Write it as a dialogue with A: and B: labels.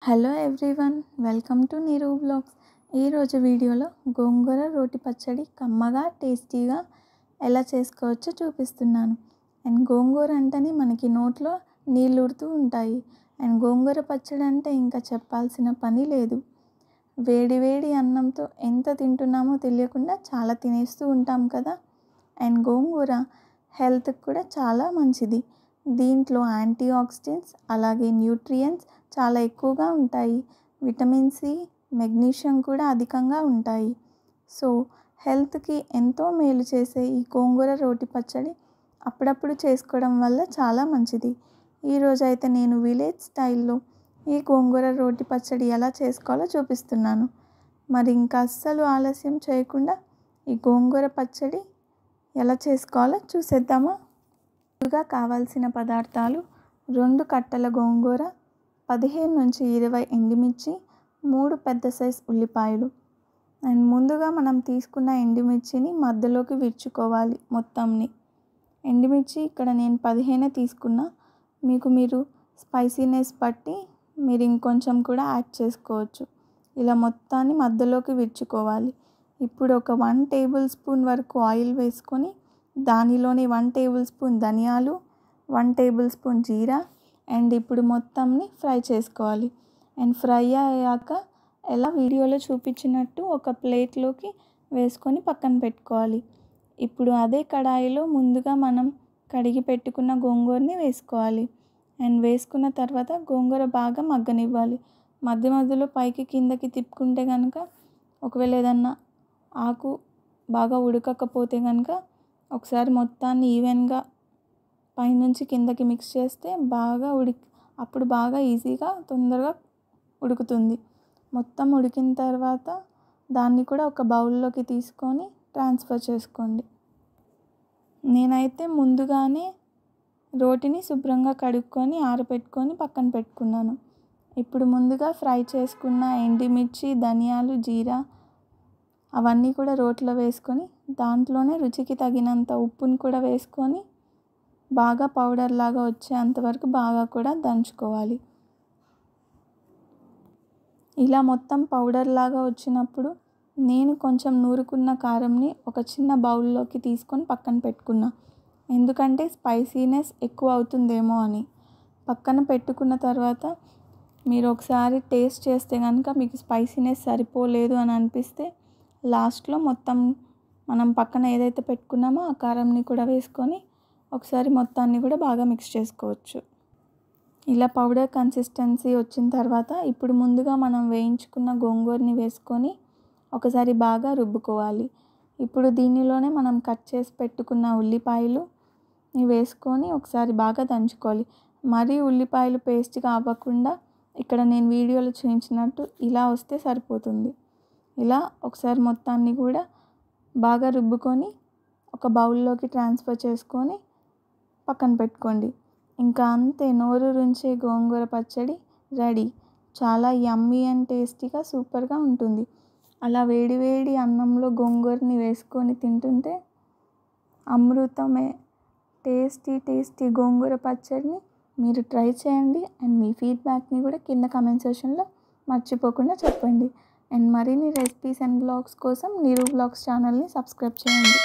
A: Hello everyone, welcome to నీరు blogs. ఈరోజు వీడియోలో గోంగూర రోటి పచ్చడి కమ్మగా టేస్టీగా ఎలా చేసుకోవచ్చో చూపిస్తున్నాను. అండ్ గోంగూర అంటేనే మనకి నోట్లో నీళ్ళు ఊరుతూ ఉంటాయి. అండ్ గోంగూర పచ్చడి అంటే ఇంకా చెప్పాల్సిన పని లేదు. వేడి వేడి అన్నంతో ఎంత తింటున్నామో తెలియకుండా చాలా తినేస్తూ ఉంటాం కదా. అండ్ గోంగూర హెల్త్కి కూడా చాలా మంచిది. దీంట్లో యాంటీ ఆక్సిడెంట్స్ అలాగే న్యూట్రియంట్స్ చాలా ఎక్కువగా ఉంటాయి. విటమిన్ సి, మెగ్నీషియం కూడా అధికంగా ఉంటాయి. సో హెల్త్కి ఎంతో మేలు చేసే ఈ గోంగూర రోటి పచ్చడి అప్పుడప్పుడు చేసుకోవడం వల్ల చాలా మంచిది. ఈరోజు అయితే నేను విలేజ్ స్టైల్లో ఈ గోంగూర రోటి పచ్చడి ఎలా చేసుకోవాలో చూపిస్తున్నాను. మరి ఇంకా అస్సలు ఆలస్యం చేయకుండా ఈ గోంగూర పచ్చడి ఎలా చేసుకోవాలో చూసేద్దామా. ముందుగా కావాల్సిన పదార్థాలు: 2 కట్టల గోంగూర, 15 నుంచి 20 ఎండుమిర్చి, 3 పెద్ద సైజ్ ఉల్లిపాయలు. అండ్ ముందుగా మనం తీసుకున్న ఎండుమిర్చిని మధ్యలోకి విరుచుకోవాలి మొత్తంని. ఎండుమిర్చి ఇక్కడ నేను 15 తీసుకున్నా. మీరు స్పైసీనెస్ బట్టి మీరు ఇంకొంచెం కూడా యాడ్ చేసుకోవచ్చు. ఇలా మొత్తాన్ని మధ్యలోకి విరుచుకోవాలి. ఇప్పుడు ఒక 1 టేబుల్ స్పూన్ వరకు ఆయిల్ వేసుకొని దానిలోని 1 టేబుల్ స్పూన్ ధనియాలు, 1 టేబుల్ స్పూన్ జీరా అండ్ ఇప్పుడు మొత్తంని ఫ్రై చేసుకోవాలి. అండ్ ఫ్రై అయ్యాక ఎలా వీడియోలో చూపించినట్టు ఒక ప్లేట్లోకి వేసుకొని పక్కన పెట్టుకోవాలి. ఇప్పుడు అదే కడాయిలో ముందుగా మనం కడిగి పెట్టుకున్న గోంగూరని వేసుకోవాలి. అండ్ వేసుకున్న తర్వాత గోంగూర బాగా మగ్గనివ్వాలి. మధ్య మధ్యలో పైకి కిందకి తిప్పుకుంటే కనుక ఒకవేళ ఏదన్నా ఆకు బాగా ఉడకకపోతే కనుక ఒకసారి మొత్తాన్ని ఈవెన్గా పైనుంచి కిందకి మిక్స్ చేస్తే అప్పుడు బాగా ఈజీగా తొందరగా ఉడుకుతుంది. మొత్తం ఉడికిన తర్వాత దాన్ని కూడా ఒక బౌల్లోకి తీసుకొని ట్రాన్స్ఫర్ చేసుకోండి. నేనైతే ముందుగానే రోటిని శుభ్రంగా కడుక్కొని ఆరబెట్టుకొని పక్కన పెట్టుకున్నాను. ఇప్పుడు ముందుగా ఫ్రై చేసుకున్న ఎండుమిర్చి, ధనియాలు, జీరా అవన్నీ కూడా రోట్లో వేసుకొని దాంట్లోనే రుచికి తగినంత ఉప్పుని కూడా వేసుకొని బాగా పౌడర్ లాగా వచ్చేంతవరకు బాగా కూడా దంచుకోవాలి. ఇలా మొత్తం పౌడర్ లాగా వచ్చినప్పుడు నేను కొంచెం నూరుకున్న కారంని ఒక చిన్న బౌల్లోకి తీసుకొని పక్కన పెట్టుకున్నా. ఎందుకంటే స్పైసీనెస్ ఎక్కువ అవుతుందేమో అని. పక్కన పెట్టుకున్న తర్వాత మీరు ఒకసారి టేస్ట్ చేస్తే కనుక మీకు స్పైసీనెస్ సరిపోలేదు అని అనిపిస్తే లాస్ట్లో మొత్తం మనం పక్కన ఏదైతే పెట్టుకున్నామో ఆ కారంని కూడా వేసుకొని ఒకసారి మొత్తాన్ని కూడా బాగా మిక్స్ చేసుకోవచ్చు. ఇలా పౌడర్ కన్సిస్టెన్సీ వచ్చిన తర్వాత ఇప్పుడు ముందుగా మనం వేయించుకున్న గోంగూరని వేసుకొని ఒకసారి బాగా రుబ్బుకోవాలి. ఇప్పుడు దీనిలోనే మనం కట్ చేసి పెట్టుకున్న ఉల్లిపాయలు వేసుకొని ఒకసారి బాగా దంచుకోవాలి. మరీ ఉల్లిపాయలు పేస్ట్గా అవ్వకుండా ఇక్కడ నేను వీడియోలో చూపించినట్టు ఇలా వస్తే సరిపోతుంది. ఇలా ఒకసారి మొత్తాన్ని కూడా బాగా రుబ్బుకొని ఒక బౌల్లోకి ట్రాన్స్ఫర్ చేసుకొని పక్కన పెట్టుకోండి. ఇంకా అంతే, నోరూరించే గోంగూర పచ్చడి రెడీ. చాలా యమ్మీ అండ్ టేస్టీగా సూపర్గా ఉంటుంది. అలా వేడి వేడి అన్నంలో గోంగూరని వేసుకొని తింటుంటే అమృతమే. టేస్టీ గోంగూర పచ్చడిని మీరు ట్రై చేయండి. అండ్ మీ ఫీడ్బ్యాక్ని కూడా కింద కామెంట్ సెక్షన్లో మర్చిపోకుండా చెప్పండి. అండ్ మరిన్ని రెసిపీస్ అండ్ బ్లాగ్స్ కోసం నీరు బ్లాగ్స్ ఛానల్ని సబ్స్క్రైబ్ చేయండి.